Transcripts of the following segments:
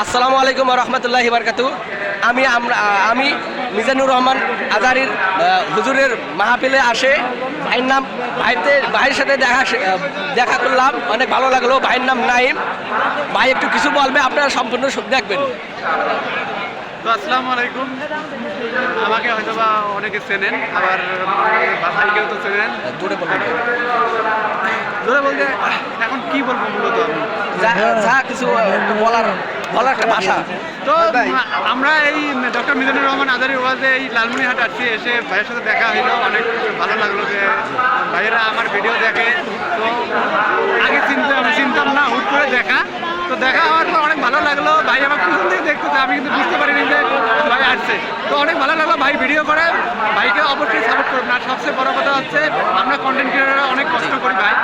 আসসালামু আলাইকুম রহমতুল্লাহি বারকাতু। আমি মিজানুর রহমান আজারির হুজুরের মাহফিলে আসে ভাইয়ের সাথে দেখা করলাম, অনেক ভালো লাগলো। ভাইয়ের নাম নাইম। ভাই একটু কিছু বলবে, আপনারা সম্পূর্ণ দেখবেন। তো আসসালামু আলাইকুম। আমাকে হয়তো বা অনেকে চেনেন, আবার ভাইকেও তো চেনেন। দূরে বলবেন, ধরে বলতে এখন কি বলবো, মূলত আমি যা কিছু বলার একটা ভাষা। তো আমরা এই ডক্টর মিজানুর রহমান আজারি ওয়াজে এই লালমনিরহাট আসছি, এসে ভাইয়ের সাথে দেখা হইলো, অনেক ভালো লাগলো যে ভাইয়েরা আমার ভিডিও দেখে। তো আগে আমি চিনতাম না, হুট করে দেখা হওয়ার পর অনেক ভালো লাগলো। ভাই আমার পিছন থেকে দেখতেছে, আমি কিন্তু বুঝতে পারিনি যে ভাই আসছে। তো অনেক ভালো লাগলো, ভাই ভিডিও করে, ভাইকে অবশ্যই সাপোর্ট করবেন। আর সবচেয়ে বড় কথা হচ্ছে আমরা কন্টেন্ট ক্রিয়েটাররা অনেক কষ্ট করি ভাই,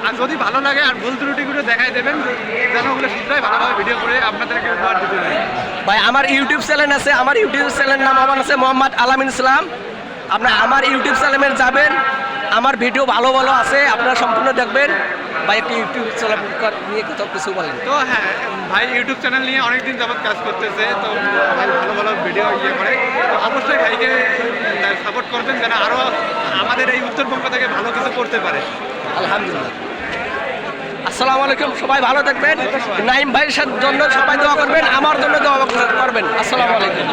আর যদি ভালো লাগে আর ভুল ত্রুটিগুলো দেখাই দেবেন, যেন ওগুলো শুধরাই ভালোভাবে ভিডিও করে আপনাদেরকে উপহার দিতে পারি। ভাই আমার ইউটিউব চ্যানেল আছে, আমার ইউটিউব চ্যানেলের নাম আছে মোহাম্মদ আলামিন ইসলাম। আপনার আমার ইউটিউব চ্যানেলে যাবেন, আমার ভিডিও ভালো ভালো আছে, আপনারা সম্পূর্ণ দেখবেন। ভাই একটি ইউটিউব চ্যানেল নিয়ে কিছু বলেন। তো হ্যাঁ, ভাই ইউটিউব চ্যানেল নিয়ে অনেকদিন যাবৎ কাজ করতেছে। তো ভাই ভালো ভালো ভিডিও করে, তো অবশ্যই ভাইকে সাপোর্ট করবেন, যেন আরও আমাদের এই উত্তরবঙ্গ থেকে ভালো কিছু করতে পারে। আলহামদুলিল্লাহ। আসসালামু আলাইকুম, সবাই ভালো থাকবেন। নাইম ভাইয়ের জন্য সবাই দোয়া করবেন, আমার জন্য দোয়া করবেন। আসসালামু আলাইকুম।